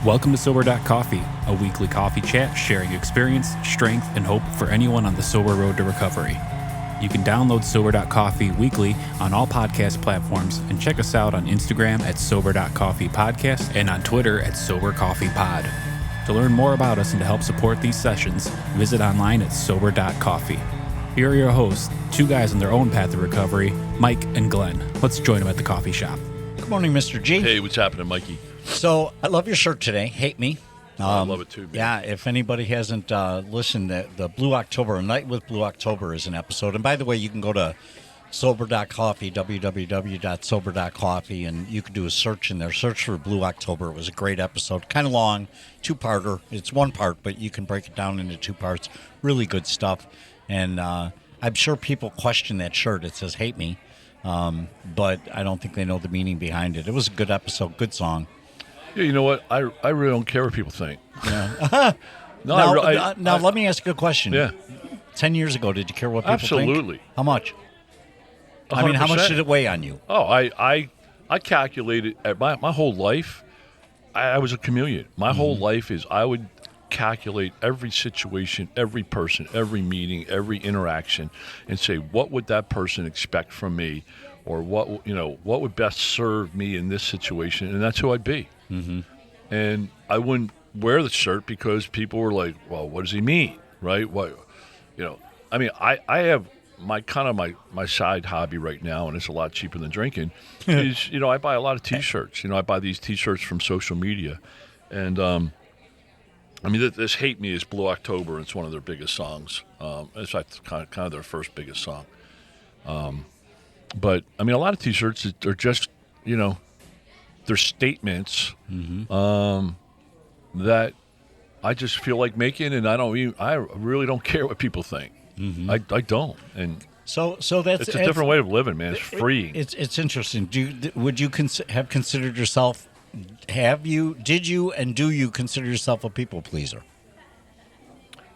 Welcome to Sober.Coffee, a weekly coffee chat sharing experience, strength, and hope for anyone on the sober road to recovery. You can download Sober.Coffee weekly on all podcast platforms and check us out on Instagram at Sober.Coffee Podcast and on Twitter at Sober.Coffee Pod. To learn more about us and to help support these sessions, visit online at Sober.Coffee. Here are your hosts, two guys on their own path to recovery, Mike and Glenn. Let's join them at the coffee shop. Good morning, Mr. G. Hey, what's happening, Mikey? So, I love your shirt today. Hate Me. I love it too, man. Yeah, if anybody hasn't listened, the Blue October, A Night with Blue October is an episode. And by the way, you can go to Sober.Coffee, www.sober.coffee, and you can do a search in there. Search for Blue October. It was a great episode. Kind of long, two-parter. It's one part, but you can break it down into two parts. Really good stuff. And I'm sure people question that shirt. It says Hate Me. But I don't think they know the meaning behind it. It was a good episode, good song. Yeah, you know what? I really don't care what people think. Yeah. No, now, let me ask you a question. Yeah. 10 years ago, did you care what people think? Absolutely. How much? 100%. I mean, how much did it weigh on you? Oh, I calculated at my whole life. I was a chameleon. My whole life is I would calculate every situation, every person, every meeting, every interaction, and say, what would that person expect from me, or what would best serve me in this situation, and that's who I'd be. Mm-hmm. And I wouldn't wear the shirt because people were like, well, what does he mean, right? What, I mean, I have my side hobby right now, and it's a lot cheaper than drinking, is, I buy a lot of T-shirts. I buy these T-shirts from social media, and I mean, this Hate Me is Blue October. It's one of their biggest songs. In fact, kind of their first biggest song. But, I mean, a lot of T-shirts are just, they're statements that I just feel like making, and I really don't care what people think. Mm-hmm. I don't. And so that's it's a different way of living, man. It's freeing. It's interesting. Would you have considered yourself? Did you and do you consider yourself a people pleaser?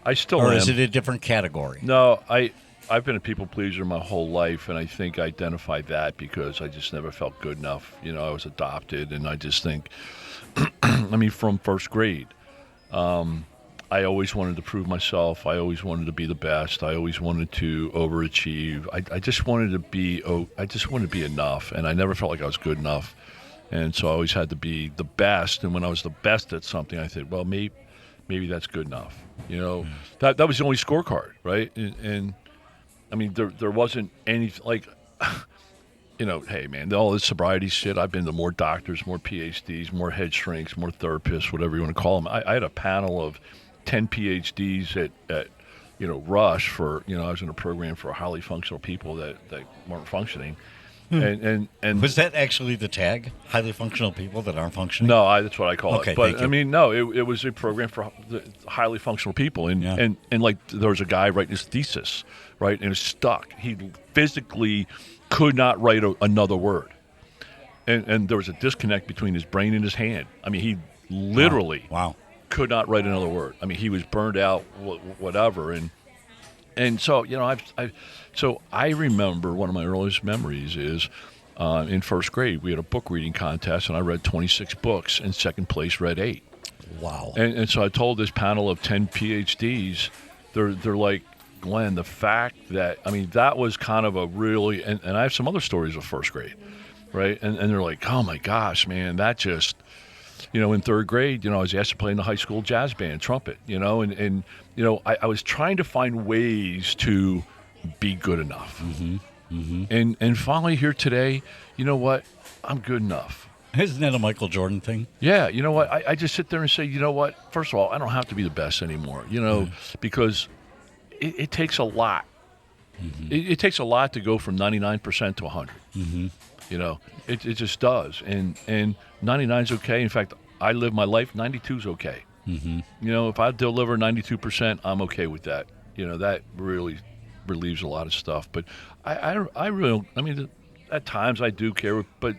I still am. Or am. Is it a different category? No, I've been a people pleaser my whole life, and I think I identify that because I just never felt good enough. I was adopted, and I just think, from first grade, I always wanted to prove myself. I always wanted to be the best. I always wanted to overachieve. I just wanted to be enough, and I never felt like I was good enough. And so I always had to be the best. And when I was the best at something, I said, well, maybe that's good enough. That was the only scorecard, right? And I mean, there wasn't any, like, hey, man, all this sobriety shit, I've been to more doctors, more PhDs, more head shrinks, more therapists, whatever you want to call them. I had a panel of 10 PhDs at Rush for, I was in a program for highly functional people that weren't functioning. And was that actually the tag? Highly functional people that aren't functioning? No, that's what I call it. But I mean, no, it was a program for the highly functional people, and like there was a guy writing his thesis, right, and it was stuck. He physically could not write another word, and there was a disconnect between his brain and his hand. I mean, he literally could not write another word. I mean, he was burned out, whatever, and so So I remember one of my earliest memories is in first grade, we had a book reading contest, and I read 26 books, and second place read 8. Wow. And so I told this panel of 10 PhDs, they're like, Glenn, the fact that, that was kind of a really, and I have some other stories of first grade, right? And they're like, oh my gosh, man, that just, in third grade, I was asked to play in the high school jazz band, trumpet, and I was trying to find ways to be good enough. Mm-hmm. Mm-hmm. And finally here today, you know what? I'm good enough. Isn't that a Michael Jordan thing? Yeah. You know what? I just sit there and say, you know what? First of all, I don't have to be the best anymore, because it takes a lot. Mm-hmm. It takes a lot to go from 99% to 100. Mm-hmm. It just does. And 99 is okay. In fact, I live my life, 92 is okay. Mm-hmm. If I deliver 92%, I'm okay with that. That really relieves a lot of stuff. But I really, at times I do care, but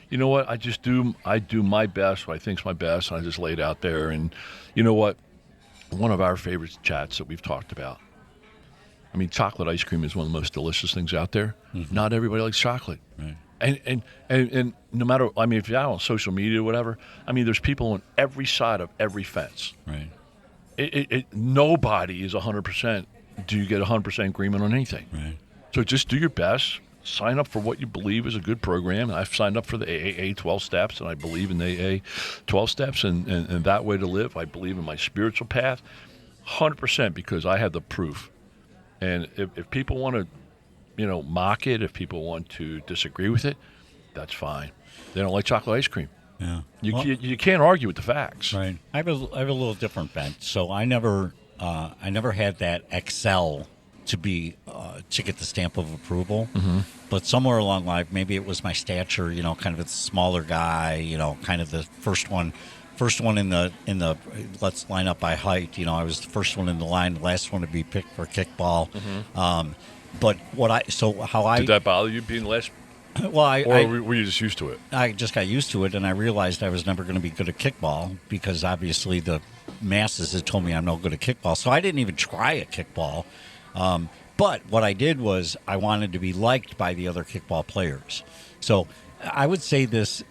you know what? I do my best, what I think's my best, and I just lay it out there. And you know what? One of our favorite chats that we've talked about, chocolate ice cream is one of the most delicious things out there. Mm-hmm. Not everybody likes chocolate. Right. And no matter, I mean, if you're out on social media or whatever, I mean, there's people on every side of every fence. Right. Nobody is 100%. Do you get 100% agreement on anything? Right. So just do your best. Sign up for what you believe is a good program. And I've signed up for the AAA 12 steps, and I believe in the AA 12 steps and that way to live. I believe in my spiritual path 100% because I have the proof. And if people want to, mock it, if people want to disagree with it, that's fine. They don't like chocolate ice cream. Yeah. You can't argue with the facts. Right. I have a little different bent. So I never had that excel to be to get the stamp of approval. Mm-hmm. But somewhere along the line, maybe it was my stature, kind of a smaller guy, kind of the first one in the let's line up by height. I was the first one in the line, the last one to be picked for kickball. Mm-hmm. But did that bother you being less? Well, were you just used to it? I just got used to it, and I realized I was never going to be good at kickball because obviously the masses had told me I'm no good at kickball. So I didn't even try at kickball. But what I did was I wanted to be liked by the other kickball players. So I would say this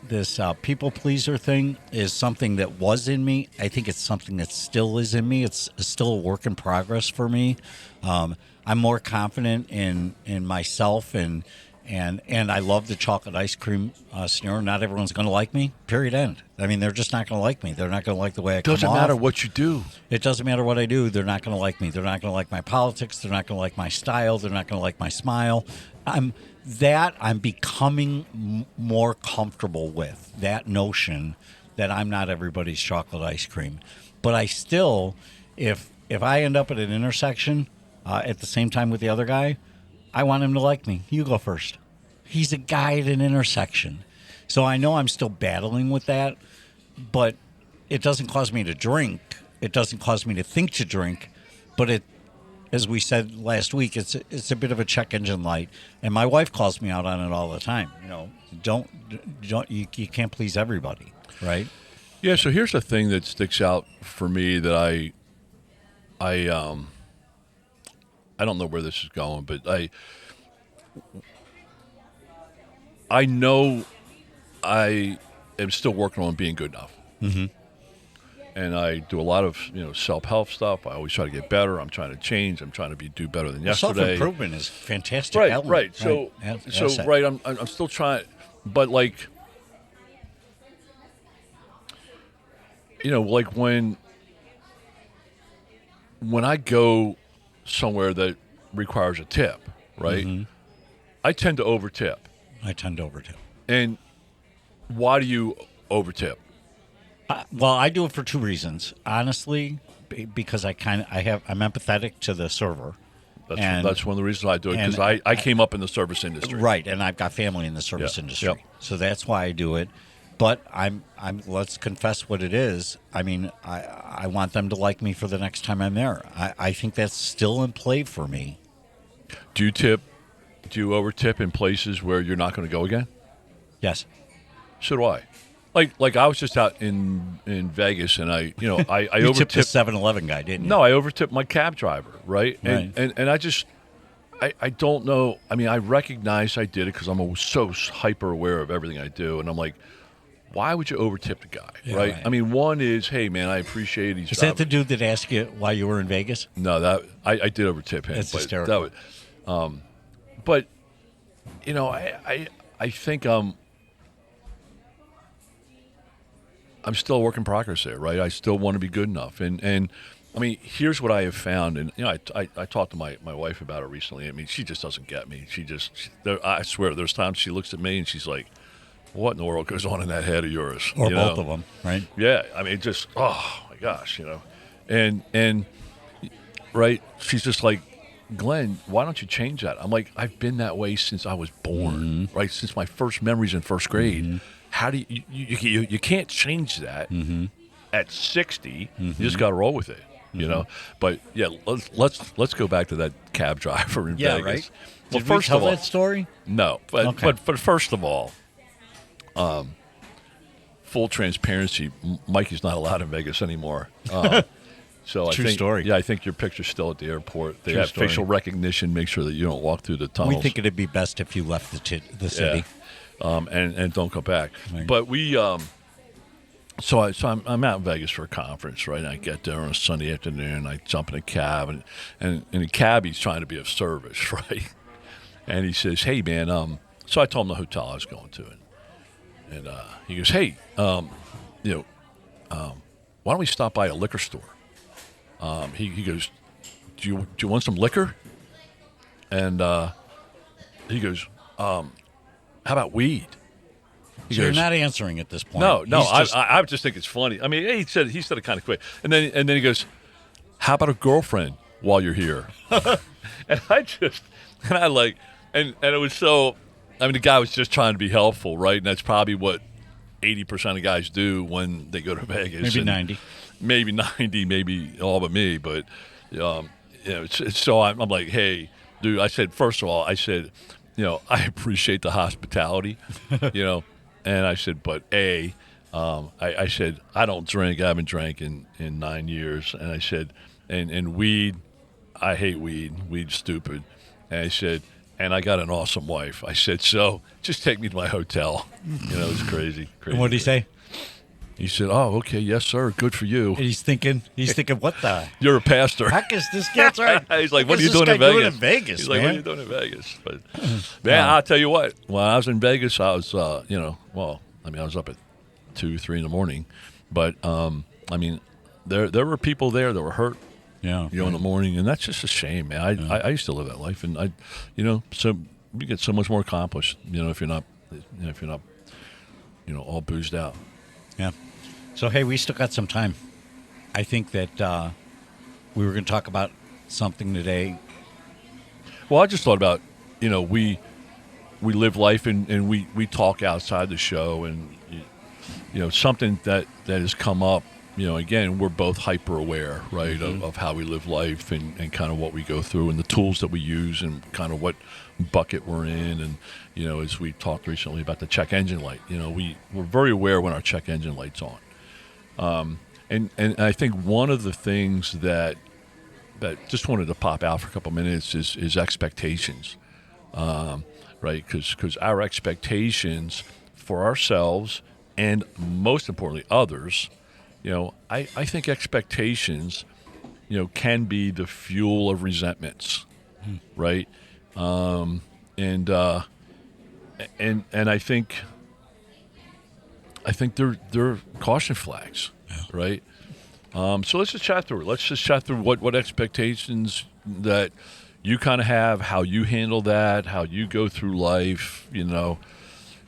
people pleaser thing is something that was in me. I think it's something that still is in me. It's still a work in progress for me. I'm more confident in myself and I love the chocolate ice cream scenario. Not everyone's going to like me. Period. End. I mean, they're just not going to like me. They're not going to like the way I come off. Doesn't matter what you do. It doesn't matter what I do. They're not going to like me. They're not going to like my politics. They're not going to like my style. They're not going to like my smile. I'm becoming more comfortable with that notion that I'm not everybody's chocolate ice cream. But I still, if I end up at an intersection at the same time with the other guy, I want him to like me. You go first. He's a guy at an intersection. So I know I'm still battling with that, but it doesn't cause me to drink. It doesn't cause me to think to drink, but it, as we said last week, it's a bit of a check engine light. And my wife calls me out on it all the time. You can't please everybody, right? Yeah, so here's the thing that sticks out for me that I don't know where this is going, but I know I am still working on being good enough. Mm-hmm. And I do a lot of self-help stuff. I always try to get better. I'm trying to change. I'm trying to do better than yesterday. Self-improvement is fantastic. Right, element, right. So, right. I'm still trying, but like when I go somewhere that requires a tip, right? Mm-hmm. I tend to over-tip. And why do you over-tip? Well, I do it for two reasons. Honestly, because I'm empathetic to the server. That's one of the reasons I do it, because I came up in the service industry. Right, and I've got family in the service industry. Yep. So that's why I do it. But I'm let's confess what it is. I mean, I want them to like me for the next time I'm there. I think that's still in play for me. Do you over-tip in places where you're not going to go again? Yes. So do I. Like I was just out in Vegas, and I you over-tipped tipped the 7-Eleven guy, didn't you? No, I over-tipped my cab driver, right? Right. And I don't know. I mean, I recognize I did it because I'm so hyper aware of everything I do, and I'm like, why would you over-tip the guy, right? I mean, one is, hey man, I appreciate he's. Is that the dude that asked you why you were in Vegas? No, that I did over-tip him. That's hysterical. But I think I'm still a work in progress there, right? I still want to be good enough. And I mean, here's what I have found. And, I talked to my wife about it recently. I mean, she just doesn't get me. I swear, there's times she looks at me and she's like, what in the world goes on in that head of yours? Or both of them, right? Yeah. I mean, just, oh, my gosh, And, right, she's just like, Glenn, why don't you change that? I'm like, I've been that way since I was born, right? Since my first memories in first grade. Mm-hmm. How do you can't change that at 60? You just got to roll with it, you know. But yeah, let's go back to that cab driver in Vegas. Right. Well, Did we tell that story? No, but first of all, full transparency, Mikey's not allowed in Vegas anymore. So True I think, story. Yeah, I think your picture's still at the airport. They True have story. facial recognition. Make sure that you don't walk through the tunnels. We think it'd be best if you left the city. And don't come back. Right. But we, so I'm out in Vegas for a conference, right? And I get there on a Sunday afternoon. I jump in a cab, and the cabbie's trying to be of service, right? And he says, "Hey, man," so I told him the hotel I was going to, and he goes, "Hey, why don't we stop by a liquor store?" He goes, "Do you want some liquor?" And he goes, "How about weed?" He So you're goes, not answering at this point. No. He's just- I just think it's funny. I mean, he said it kind of quick, and then he goes, "How about a girlfriend while you're here?" and it was so. I mean, the guy was just trying to be helpful, right? And that's probably what 80% of guys do when they go to Vegas. maybe 90. Maybe 90, maybe all but me. But so I'm like, "Hey, dude," I said, first of all, I said, I appreciate the hospitality, and I said, but I said, I don't drink. I haven't drank in 9 years. And I said, and weed, I hate weed. Weed's stupid. And I said, and I got an awesome wife. I said, so just take me to my hotel. It was crazy. And what did he say? He said, "Oh, okay, yes, sir. Good for you. And he's thinking, what the You're a pastor." heck is this kid's right? He's like, What "What are you is this doing guy in Vegas?" He's like, man? "What are you doing in Vegas?" But man, I'll tell you what. When I was in Vegas, I was, I was up at 2, 3 in the morning. But there were people there that were hurt. Yeah. In the morning, and that's just a shame, man. I used to live that life, and so you get so much more accomplished. If you're not, all boozed out. Yeah. So, hey, we still got some time. I think that we were going to talk about something today. Well, I just thought about, we live life and we talk outside the show, and something that has come up. Again, we're both hyper aware, right, of how we live life and kind of what we go through and the tools that we use and kind of what bucket we're in. And, as we talked recently about the check engine light, we're very aware when our check engine light's on. And I think one of the things that just wanted to pop out for a couple minutes is expectations, right? Because our expectations for ourselves and most importantly others, I think expectations, can be the fuel of resentments, right? And I think they're caution flags, right? So let's just chat through it. Let's just chat through what expectations that you kind of have, how you handle that, how you go through life,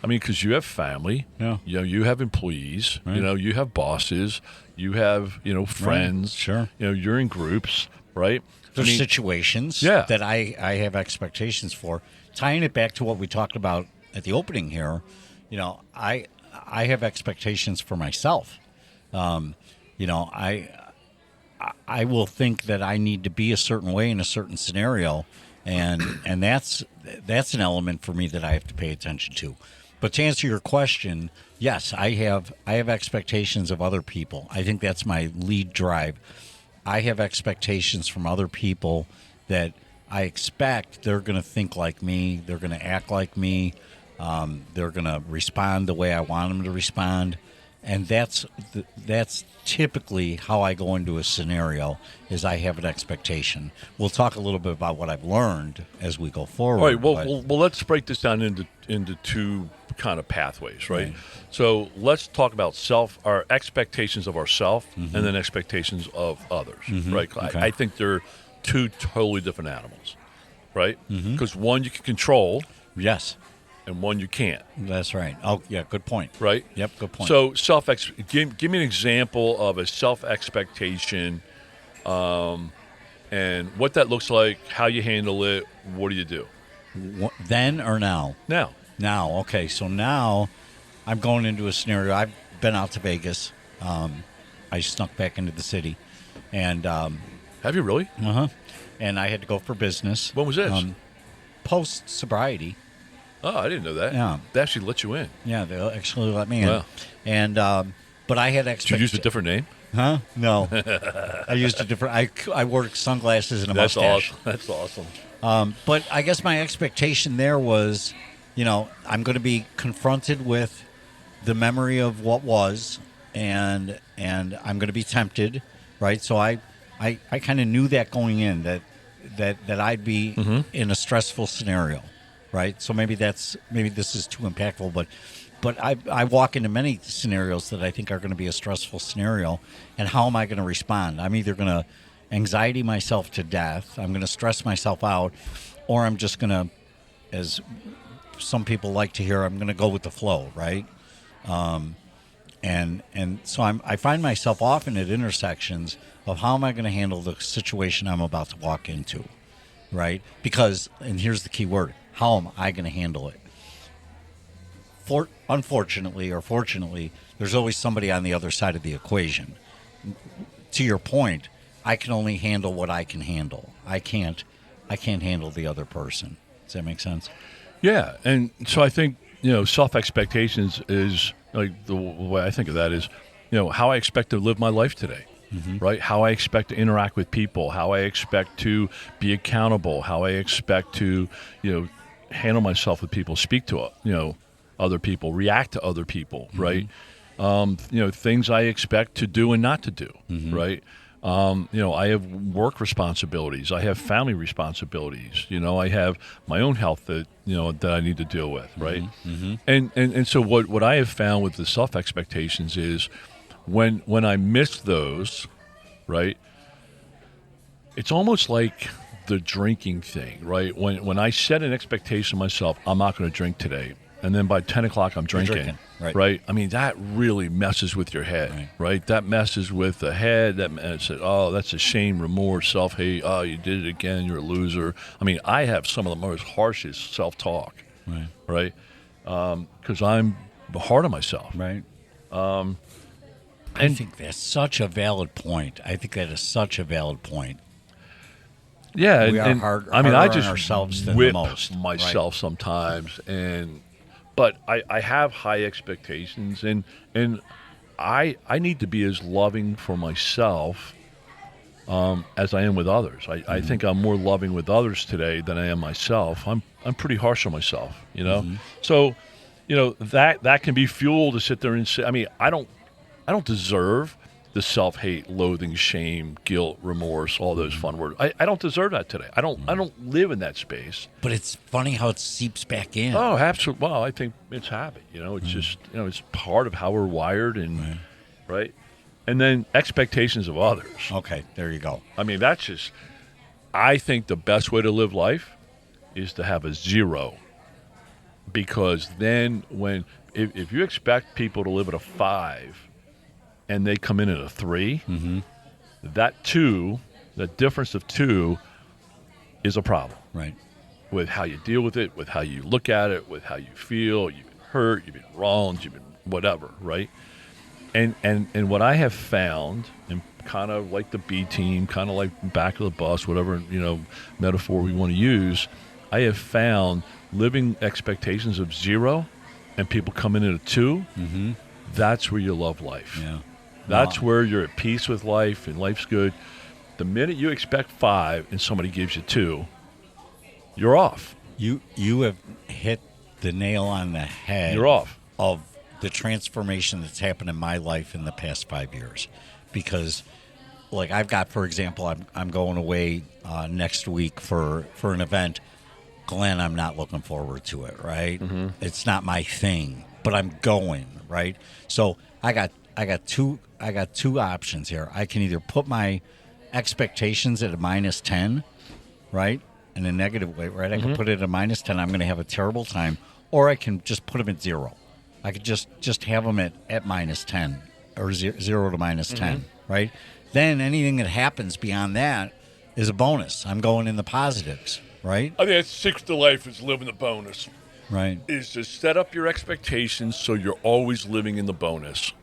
because you have family, you have employees, Right. You have bosses, you have, friends, Right. Sure. You're in groups, right? There's situations that I have expectations for. Tying it back to what we talked about at the opening here, I have expectations for myself. I will think that I need to be a certain way in a certain scenario, and that's an element for me that I have to pay attention to. But to answer your question, yes, I have expectations of other people. I think that's my lead drive. I have expectations from other people that I expect they're going to think like me, they're going to act like me, they're going to respond the way I want them to respond. And that's typically how I go into a scenario, is I have an expectation. We'll talk a little bit about what I've learned as we go forward. All right. Well, let's break this down into two kind of pathways, right? So let's talk about our expectations of ourselves, and then expectations of others, right? Okay. I think they're two totally different animals, right? Because one you can control, Yes, and one you can't. that's right. Oh, yeah, good point. Right? Yep, good point. So give me an example of a self-expectation, and what that looks like, how you handle it, what do you do? Then or now? Now. Now, okay. So now I'm going into a scenario. I've been out to Vegas. I snuck back into the city, and Have you really? and I had to go for business. When was this? Post sobriety. Oh, I didn't know that. Yeah. They actually let you in. Yeah, they actually let me in. Wow. And but I had Did you use a different name? Huh? No. I used a different. I wore sunglasses and a That's mustache. awesome. That's awesome. But I guess my expectation there was, I'm going to be confronted with the memory of what was, and I'm going to be tempted, right? So I kind of knew that going in that I'd be in a stressful scenario, right? So maybe this is too impactful, but I walk into many scenarios that I think are going to be a stressful scenario, and how am I going to respond? I'm either going to anxiety myself to death, I'm going to stress myself out, or I'm just going to, as some people like to hear, I'm going to go with the flow, right? And so I find myself often at intersections of how am I going to handle the situation I'm about to walk into, right? Because, and here's the key word, how am I going to handle it? Unfortunately or fortunately, there's always somebody on the other side of the equation. To your point, I can only handle what I can handle. I can't handle the other person. Does that make sense? Yeah, and so I think, self-expectations is, like, the way I think of that is, how I expect to live my life today, right? How I expect to interact with people, how I expect to be accountable, how I expect to, handle myself with people, speak to, other people, react to other people, right? Things I expect to do and not to do, right? I have work responsibilities. I have family responsibilities. I have my own health that I need to deal with, right? And so what I have found with the self expectations is when I miss those, right? It's almost like the drinking thing, right? When I set an expectation myself, I'm not going to drink today. And then by 10 o'clock, I'm drinking, right? I mean, that really messes with your head, right? That messes with the head. That's a shame, remorse, self-hate. Oh, you did it again. You're a loser. I mean, I have some of the most harshest self-talk, right? Because I'm hard on myself. Right. I think that's such a valid point. Yeah, we are hard. I mean, I just ourselves than whip the most, myself sometimes, but I have high expectations, and I need to be as loving for myself as I am with others. I think I'm more loving with others today than I am myself. I'm pretty harsh on myself, So, that can be fuel to sit there and say. I mean, I don't deserve the self-hate, loathing, shame, guilt, remorse, all those fun words. I don't deserve that today. I don't live in that space. But it's funny how it seeps back in. Oh, absolutely. Well, I think it's habit. It's just it's part of how we're wired, and right. And then expectations of others. Okay, there you go. I mean, that's just. I think the best way to live life is to have a 0, because then if you expect people to live at a 5. And they come in at a 3, that difference of 2 is a problem. Right. With how you deal with it, with how you look at it, with how you feel. You've been hurt, you've been wronged, you've been whatever, right? And what I have found, and kind of like the B team, kind of like back of the bus, whatever, metaphor we want to use, I have found living expectations of 0 and people come in at a 2, that's where you love life. Yeah. That's where you're at peace with life and life's good. The minute you expect 5 and somebody gives you 2, you're off. You have hit the nail on the head. You're off. Of the transformation that's happened in my life in the past 5 years. Because, like, I've got, for example, I'm going away next week for an event. Glenn, I'm not looking forward to it, right? It's not my thing, but I'm going, right? So I got two options here. I can either put my expectations at a -10, right? In a negative way, right? I can put it at a -10. I'm going to have a terrible time. Or I can just put them at 0. I could just have them at -10 or 0 to -10, right? Then anything that happens beyond that is a bonus. I'm going in the positives, right? I think that's 6 to life is living the bonus. Right. Is to set up your expectations so you're always living in the bonus.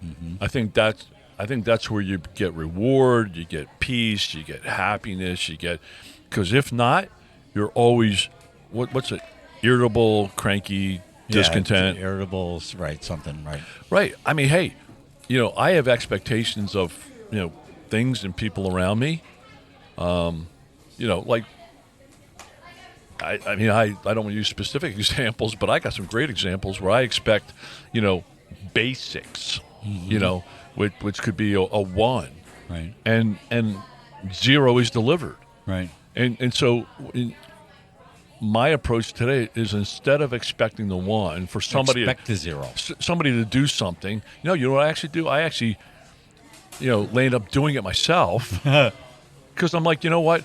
I think that's where you get reward, you get peace, you get happiness, because if not, you're always what's it? Irritable, cranky, discontent. Irritable, right? Something, right? Right. I mean, hey, I have expectations of things and people around me. Like I don't want to use specific examples, but I got some great examples where I expect, basics, which could be a 1, right, and 0 is delivered, right, and so my approach today is, instead of expecting the 1 for somebody expect the 0, somebody to do something, you know what I actually do? I actually, end up doing it myself, because I'm like, you know what?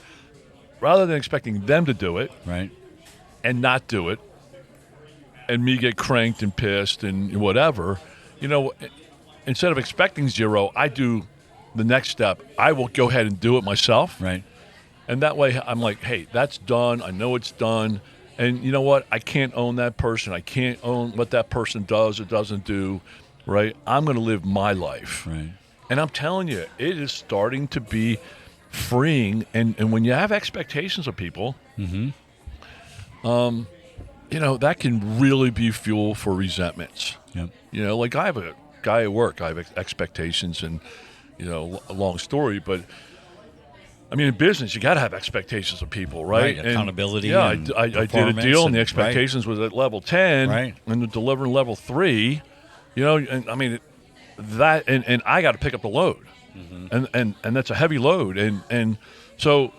Rather than expecting them to do it, right, and not do it, and me get cranked and pissed and whatever, instead of expecting 0, I do the next step. I will go ahead and do it myself. right. And that way I'm like, hey, that's done. I know it's done. And you know what? I can't own that person. I can't own what that person does or doesn't do, right? I'm going to live my life. Right. And I'm telling you, it is starting to be freeing. And when you have expectations of people, that can really be fuel for resentments. Yep. Like I have a guy at work, I have expectations, and, a long story, but I mean, in business, you got to have expectations of people, right? Right, accountability. Yeah, and I did a deal, and the right. expectations was at level 10, Right. and they're delivering level 3. And I mean, that, and I got to pick up the load, and that's a heavy load, and so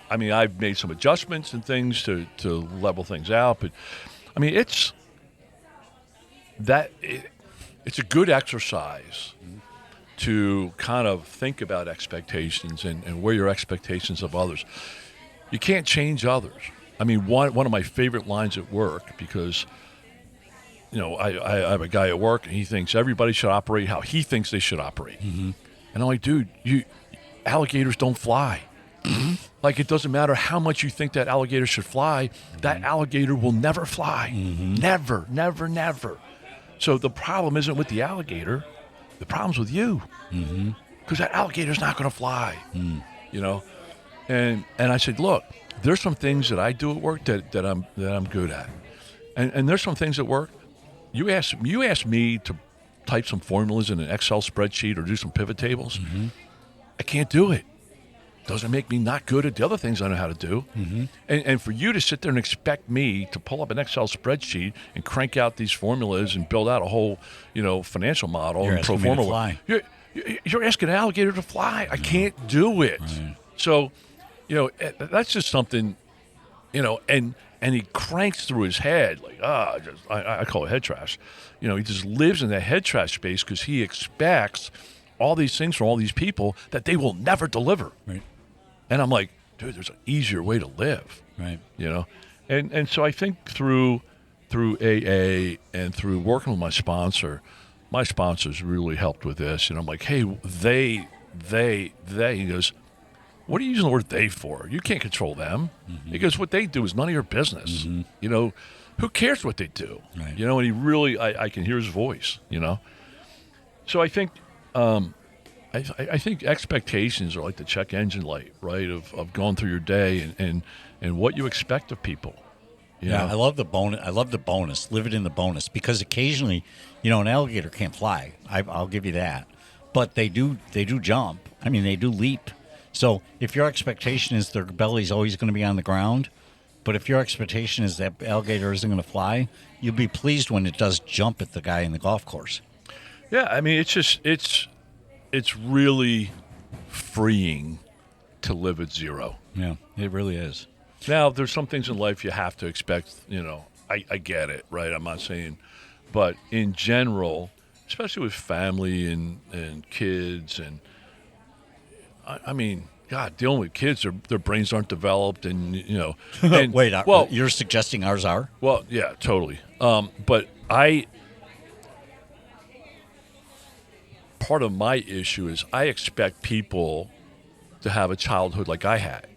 I mean, I've made some adjustments and things to level things out, but I mean, it's a good exercise to kind of think about expectations and where your expectations of others. You can't change others. I mean, one of my favorite lines at work, because, I have a guy at work, and he thinks everybody should operate how he thinks they should operate. And I'm like, dude, alligators don't fly. Like, it doesn't matter how much you think that alligator should fly, that alligator will never fly. Never, never, never. So the problem isn't with the alligator. The problem's with you, because that alligator's not going to fly, And I said, look, there's some things that I do at work that I'm good at, and there's some things at work. You ask me to type some formulas in an Excel spreadsheet or do some pivot tables. I can't do it. Doesn't make me not good at the other things I know how to do. And for you to sit there and expect me to pull up an Excel spreadsheet and crank out these formulas and build out a whole, financial model and pro forma, fly. You're asking an alligator to fly. I can't do it. Right. So, that's just something, and he cranks through his head like, I call it head trash. He just lives in that head trash space because he expects all these things from all these people that they will never deliver. Right. And I'm like, dude, there's an easier way to live. Right. And so I think through AA and through working with my sponsors really helped with this. And I'm like, hey, they. He goes, what are you using the word they for? You can't control them. He goes, what they do is none of your business. Who cares what they do? Right. And he really, I can hear his voice, So I think, I think expectations are like the check engine light, right? Of going through your day and what you expect of people. Yeah, I love the bonus. I love the bonus. Live it in the bonus, because occasionally, an alligator can't fly. I'll give you that, but they do jump. I mean, they do leap. So if your expectation is their belly's always going to be on the ground, but if your expectation is that alligator isn't going to fly, you'll be pleased when it does jump at the guy in the golf course. Yeah, I mean, it's really freeing to live at 0. Yeah, it really is. Now, there's some things in life you have to expect, I get it, right? I'm not saying, but in general, especially with family and kids, and I mean, God, dealing with kids, their brains aren't developed, and, And, Wait, you're suggesting ours are? Well, yeah, totally. But part of my issue is I expect people to have a childhood like I had,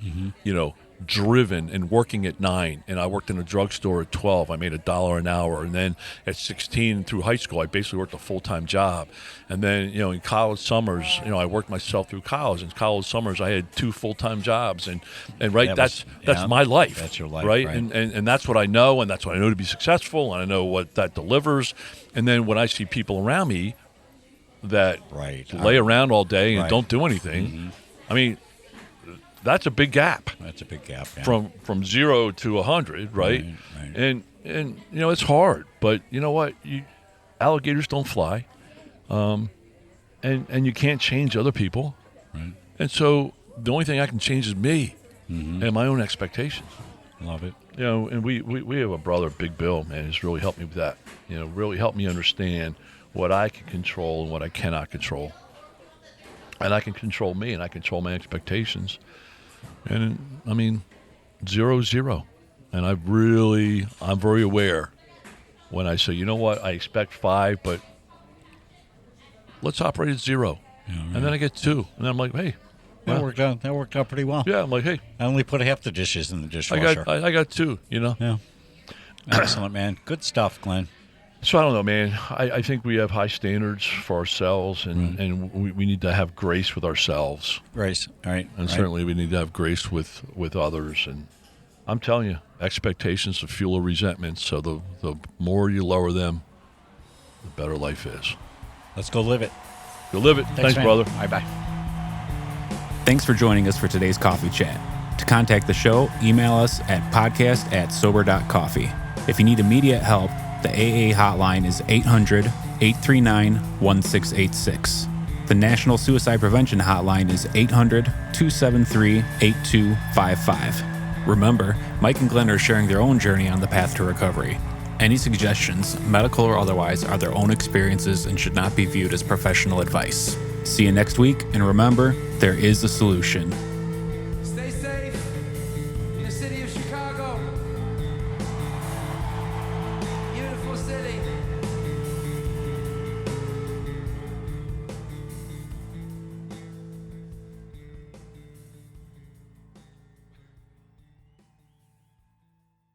driven and working at 9, and I worked in a drugstore at 12. I made $1 an hour, and then at 16 through high school, I basically worked a full-time job. And then, in college summers, I worked myself through college. In college summers, I had 2 full-time jobs, and right, that's my life. That's your life, right? right? And that's what I know, and that's what I know to be successful, and I know what that delivers. And then when I see people around me that Right. lay around all day and Right. don't do anything. I mean, that's a big gap. That's a big gap. Yeah. From 0 to 100, right? Right. And you know, it's hard, but you know what? Alligators don't fly, and you can't change other people, Right. and so the only thing I can change is me and my own expectations. Love it. You know, and we have a brother, Big Bill, man, who's really helped me with that. You know, really helped me understand what I can control and what I cannot control. And I can control me, and I control my expectations. And I mean, 0 is 0. And I'm very aware when I say, you know what, I expect 5, but let's operate at 0. Yeah, right. And then I get 2. And then I'm like, hey. That well, worked out pretty well. yeah, I'm like, hey. I only put half the dishes in the dishwasher. I got 2, you know? Yeah. Excellent, man. Good stuff, Glenn. So I don't know, man. I think we have high standards for ourselves, and we need to have grace with ourselves. Grace, all right. And certainly we need to have grace with others. And I'm telling you, expectations are fuel of resentment. So the more you lower them, the better life is. Let's go live it. Go live it. Thanks man. brother. Bye-bye. Thanks for joining us for today's coffee chat. To contact the show, email us at podcast@Sober.Coffee. If you need immediate help, the AA hotline is 800-839-1686. The National Suicide Prevention Hotline is 800-273-8255. Remember, Mike and Glenn are sharing their own journey on the path to recovery. Any suggestions, medical or otherwise, are their own experiences and should not be viewed as professional advice. See you next week, and remember, there is a solution.